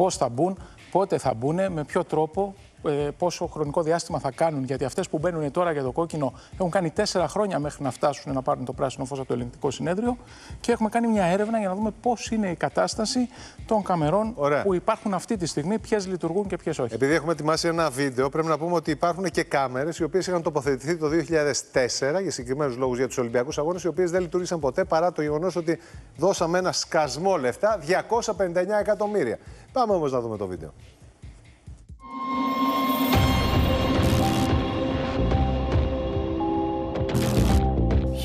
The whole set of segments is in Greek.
πώς θα μπουν, πότε θα μπουν, με ποιο τρόπο, πόσο χρονικό διάστημα θα κάνουν. Γιατί αυτές που μπαίνουν τώρα για το κόκκινο έχουν κάνει 4 χρόνια μέχρι να φτάσουν να πάρουν το πράσινο φως από το Ελεγκτικό Συνέδριο. Και έχουμε κάνει μια έρευνα για να δούμε πώς είναι η κατάσταση των καμερών που υπάρχουν αυτή τη στιγμή, ποιες λειτουργούν και ποιες όχι. Επειδή έχουμε ετοιμάσει ένα βίντεο, πρέπει να πούμε ότι υπάρχουν και κάμερες οι οποίες είχαν τοποθετηθεί το 2004 για συγκεκριμένους λόγους για τους Ολυμπιακούς Αγώνες, οι οποίες δεν λειτουργήσαν ποτέ παρά το γεγονός ότι δώσαμε ένα σκασμό λεφτά, 259 εκατομμύρια. Πάμε όμως να δούμε το βίντεο.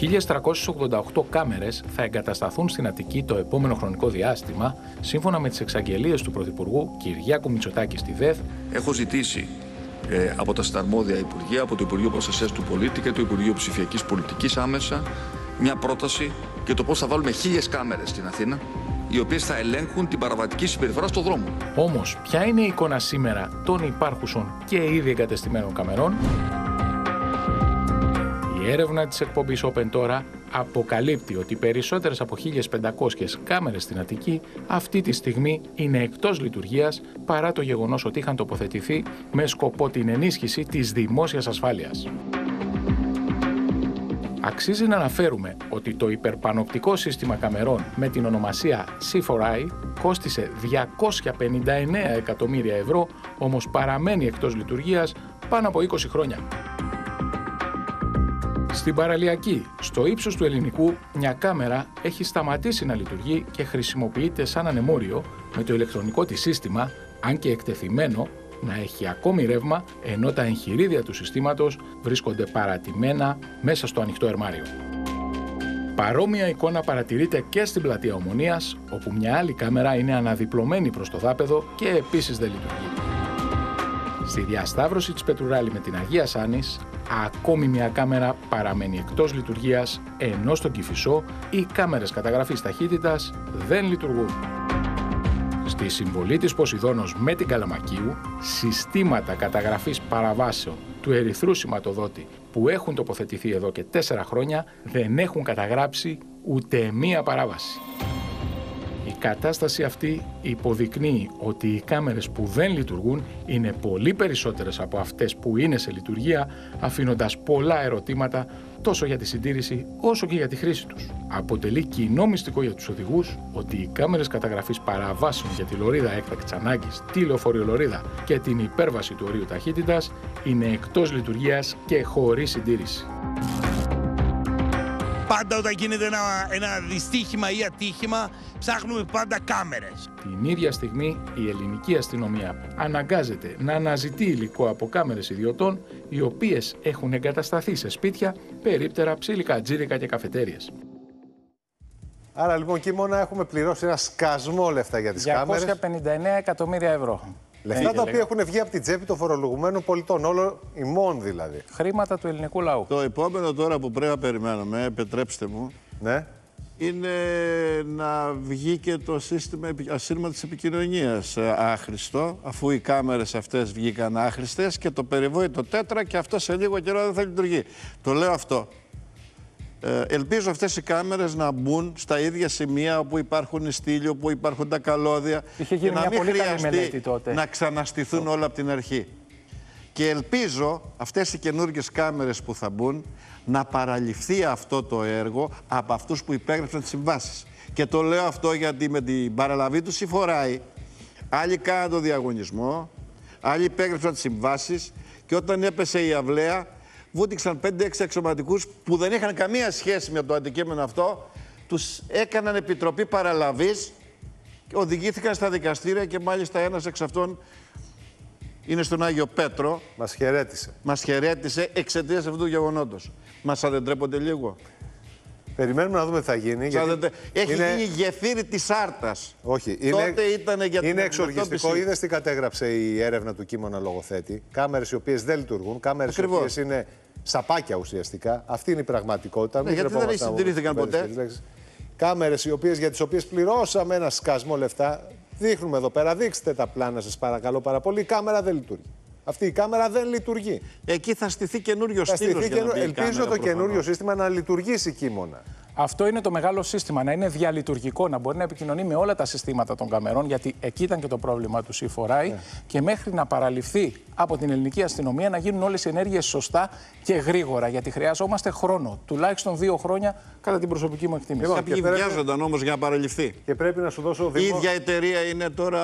1.388 κάμερες θα εγκατασταθούν στην Αττική το επόμενο χρονικό διάστημα, σύμφωνα με τις εξαγγελίες του Πρωθυπουργού Κυριάκου Μητσοτάκη στη ΔΕΘ. Έχω ζητήσει από τα συναρμόδια Υπουργεία, από το Υπουργείο Προστασίας του Πολίτη και το Υπουργείο Ψηφιακής Πολιτικής άμεσα, μια πρόταση για το πώς θα βάλουμε 1.000 κάμερες στην Αθήνα, οι οποίες θα ελέγχουν την παραβατική συμπεριφορά στον δρόμο. Όμως, ποια είναι η εικόνα σήμερα των υπάρχουσων και ήδη εγκατεστημένων καμερών? Η έρευνα της εκπομπής Open τώρα αποκαλύπτει ότι περισσότερες από 1.500 κάμερες στην Αττική αυτή τη στιγμή είναι εκτός λειτουργίας, παρά το γεγονός ότι είχαν τοποθετηθεί με σκοπό την ενίσχυση της δημόσιας ασφάλειας. Αξίζει να αναφέρουμε ότι το υπερπανοπτικό σύστημα καμερών με την ονομασία C4I κόστισε 259 εκατομμύρια ευρώ, όμως παραμένει εκτός λειτουργίας πάνω από 20 χρόνια. Στην παραλιακή, στο ύψος του Ελληνικού, μια κάμερα έχει σταματήσει να λειτουργεί και χρησιμοποιείται σαν ανεμόριο με το ηλεκτρονικό της σύστημα, αν και εκτεθειμένο, να έχει ακόμη ρεύμα, ενώ τα εγχειρίδια του συστήματος βρίσκονται παρατημένα μέσα στο ανοιχτό ερμάριο. Παρόμοια εικόνα παρατηρείται και στην πλατεία Ομονίας, όπου μια άλλη κάμερα είναι αναδιπλωμένη προς το δάπεδο και επίσης δεν λειτουργεί. Στη διασταύρωση της Πετρουράλη με την Αγία Σάνης, ακόμη μια κάμερα παραμένει εκτός λειτουργίας, ενώ στον Κηφισό οι κάμερες καταγραφής ταχύτητας δεν λειτουργούν. Στη συμβολή της Ποσειδώνος με την Καλαμακίου, συστήματα καταγραφής παραβάσεων του ερυθρού σηματοδότη που έχουν τοποθετηθεί εδώ και 4 χρόνια δεν έχουν καταγράψει ούτε μία παράβαση. Η κατάσταση αυτή υποδεικνύει ότι οι κάμερες που δεν λειτουργούν είναι πολύ περισσότερες από αυτές που είναι σε λειτουργία, αφήνοντας πολλά ερωτήματα τόσο για τη συντήρηση όσο και για τη χρήση τους. Αποτελεί κοινό μυστικό για τους οδηγούς ότι οι κάμερες καταγραφής παραβάσεων για τη λωρίδα έκτακτης ανάγκης, τη λεωφορειολωρίδα και την υπέρβαση του ορίου ταχύτητας είναι εκτός λειτουργίας και χωρίς συντήρηση. Πάντα όταν γίνεται ένα δυστύχημα ή ατύχημα, ψάχνουμε πάντα κάμερες. Την ίδια στιγμή η ελληνική αστυνομία αναγκάζεται να αναζητεί υλικό από κάμερες ιδιωτών, οι οποίες έχουν εγκατασταθεί σε σπίτια, περίπτερα, ψήλικα, τζίρικα και καφετέριες. Άρα λοιπόν, Κίμωνα, έχουμε πληρώσει ένα σκασμό λεφτά για τις κάμερες. 259 εκατομμύρια ευρώ. Λεφτά τα οποία έχουν βγει από την τσέπη των φορολογουμένων πολιτών, όλο ημών δηλαδή. Χρήματα του ελληνικού λαού. Το επόμενο τώρα που πρέπει να περιμένουμε, επιτρέψτε μου, ναι, είναι να βγει και το σύστημα της επικοινωνίας άχρηστο, αφού οι κάμερες αυτές βγήκαν άχρηστες και το περιβόητο τέτρα και αυτό σε λίγο καιρό δεν θα λειτουργεί. Το λέω αυτό. Ελπίζω αυτές οι κάμερες να μπουν στα ίδια σημεία όπου υπάρχουν οι στήλοι, όπου υπάρχουν τα καλώδια και να μην χρειαστεί να ξαναστηθούν όλα από την αρχή. Και ελπίζω αυτές οι καινούργιες κάμερες που θα μπουν να παραληφθεί αυτό το έργο από αυτούς που υπέγραψαν τις συμβάσεις. Και το λέω αυτό γιατί με την παραλαβή του C4I άλλοι κάναν το διαγωνισμό, άλλοι υπέγραψαν τις συμβάσεις και όταν έπεσε η αυλαία βούτυξαν 5-6 αξιωματικούς που δεν είχαν καμία σχέση με το αντικείμενο αυτό, τους έκαναν επιτροπή παραλαβής και οδηγήθηκαν στα δικαστήρια και μάλιστα ένας εξ αυτών είναι στον Άγιο Πέτρο. Μας χαιρέτησε. Μας χαιρέτησε εξαιτίας αυτού του γεγονότος. Μας αδεντρέπονται λίγο. Περιμένουμε να δούμε τι θα γίνει. Έχει γίνει γεφύρι της Άρτας. Όχι, είναι εξοργιστικό. Είδες τι κατέγραψε η έρευνα του Κίμωνα Λογοθέτη. Κάμερες οι οποίες δεν λειτουργούν, κάμερες οι οποίες είναι σαπάκια ουσιαστικά. Αυτή είναι η πραγματικότητα. Ναι, γιατί δεν συντηρήθηκαν ποτέ. Κάμερες για τις οποίες πληρώσαμε ένα σκασμό λεφτά. Δείχνουμε εδώ πέρα, δείξτε τα πλάνα σας παρακαλώ πάρα πολύ. Η κάμερα δεν λειτουργεί. Αυτή η κάμερα δεν λειτουργεί. Εκεί θα στηθεί καινούριο στήλος. Ελπίζω το καινούριο σύστημα να λειτουργήσει, Κίμωνα. Αυτό είναι το μεγάλο σύστημα, να είναι διαλειτουργικό, να μπορεί να επικοινωνεί με όλα τα συστήματα των καμερών, γιατί εκεί ήταν και το πρόβλημα του C4I, και μέχρι να παραληφθεί από την ελληνική αστυνομία να γίνουν όλες οι ενέργειες σωστά και γρήγορα. Γιατί χρειαζόμαστε χρόνο, τουλάχιστον 2 χρόνια, κατά την προσωπική μου εκτίμηση. Κάποιοι βιάζονταν όμως για να παραληφθεί. Και πρέπει να σου δώσω Η ίδια εταιρεία είναι τώρα.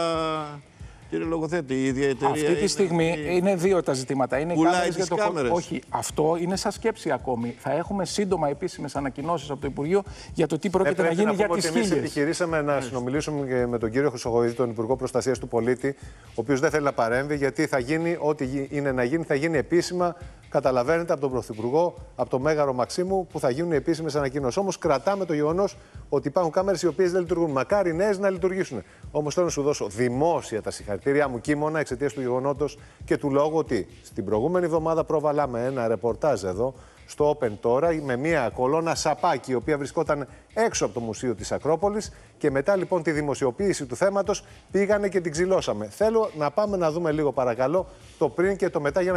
Κύριε Λογοθέτη, η ίδια εταιρεία. Αυτή τη στιγμή είναι 2 τα ζητήματα. Είναι πουλάει για το κάμερες. Όχι, αυτό είναι σαν σκέψη ακόμη. Θα έχουμε σύντομα επίσημες ανακοινώσεις από το Υπουργείο για το τι πρόκειται να γίνει για τις 1000. Εμείς επιχειρήσαμε να συνομιλήσουμε και με τον κύριο Χρυσοχοίδη, τον Υπουργό Προστασίας του Πολίτη, ο οποίος δεν θέλει να παρέμβει, γιατί θα γίνει ό,τι είναι να γίνει, θα γίνει επίσημα. Καταλαβαίνετε, από τον Πρωθυπουργό, από το Μέγαρο Μαξίμου, που θα γίνουν επίσημες ανακοινώσεις. Όμως κρατάμε το γεγονός ότι υπάρχουν κάμερες οι οποίες δεν λειτουργούν. Μακάρι νέες να λειτουργήσουν. Όμως θέλω να σου δώσω δημόσια τα συγχαρητήριά μου, Κίμωνα, εξαιτίας του γεγονότος και του λόγου ότι στην προηγούμενη εβδομάδα προβαλάμε ένα ρεπορτάζ εδώ στο Open τώρα με μια κολόνα σαπάκι, η οποία βρισκόταν έξω από το Μουσείο της Ακρόπολης, και μετά λοιπόν τη δημοσιοποίηση του θέματος πήγανε και την ξυλώσαμε. Θέλω να πάμε να δούμε λίγο, παρακαλώ, το πριν και το μετά για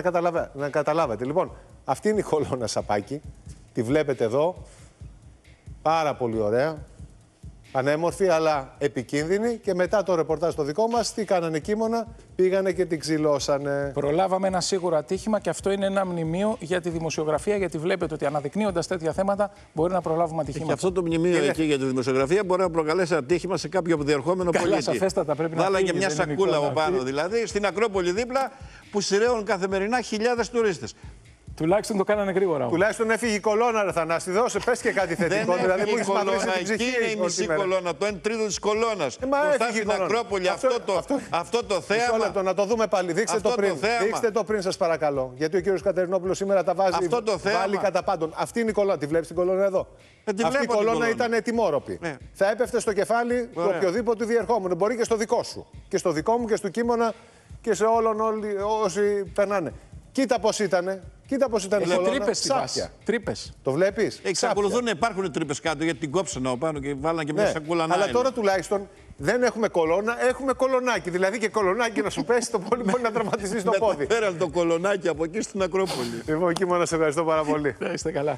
να καταλάβετε. Λοιπόν, αυτή είναι η κολόνα σαπάκι, τη βλέπετε εδώ, πάρα πολύ ωραία, ανέμορφη αλλά επικίνδυνη, και μετά το ρεπορτάζ το δικό μας, τι κάνανε, Κίμωνα, πήγανε και την ξυλώσανε. Προλάβαμε ένα σίγουρο ατύχημα, και αυτό είναι ένα μνημείο για τη δημοσιογραφία, γιατί βλέπετε ότι αναδεικνύοντας τέτοια θέματα μπορεί να προλάβουμε ατυχήματα. Και αυτό το μνημείο εκεί για τη δημοσιογραφία μπορεί να προκαλέσει ατύχημα σε κάποιο διερχόμενο πολίτη. Σαφέστατα, πρέπει να βάλα φύγει, και μια σακούλα από πάνω, δηλαδή, στην Ακρόπολη δίπλα, που σειραίουν καθημερινά χιλιάδες τουρίστες. Τουλάχιστον το κάνανε γρήγορα. Τουλάχιστον έφυγε η κολόνα, ρε Θανάση. Δώσε, πες και κάτι θετικό. Δεν δηλαδή, έφυγε η κολόνα, εκεί είναι η μισή κολόνα, το 1/3 της κολόνας. Μπροστά στην Ακρόπολη, αυτό το θέαμα. Λεπτό, να το δούμε πάλι. Δείξτε το πριν. Δείξτε το πριν, σας παρακαλώ. Γιατί ο κύριος Κατερινόπουλος σήμερα τα βάζει. Αυτό το θέαμα. Βάλει κατά πάντων. Αυτή είναι η κολόνα. Τη βλέπεις την κολόνα εδώ? Αυτή η κολόνα ήταν ετοιμόρροπη. Θα έπεφτε στο κεφάλι του οποιοδήποτε διερχόμενου. Μπορεί και στο δικό σου. Και στο δικό μου και στο Κίμωνα και σε όλων όσοι περνάνε. Κοίτα πώς ήτανε. Κοίτα πώς ήταν η κολόνα. Τρύπες στη βάση. Τρύπες. Το βλέπεις? Εξακολουθούν να υπάρχουν τρύπες κάτω, γιατί την κόψανε από πάνω και βάλαν και μια σακούλα νάιλον. Αλλά τώρα τουλάχιστον δεν έχουμε κολόνα, έχουμε κολονάκι. Δηλαδή και κολονάκι να σου πέσει το πόλι μπορεί να τραυματιστεί στο πόδι. Πέραν το κολονάκι από εκεί στην Ακρόπολη. Λοιπόν, Κίμωνα, σε ευχαριστώ πάρα πολύ. Είστε καλά.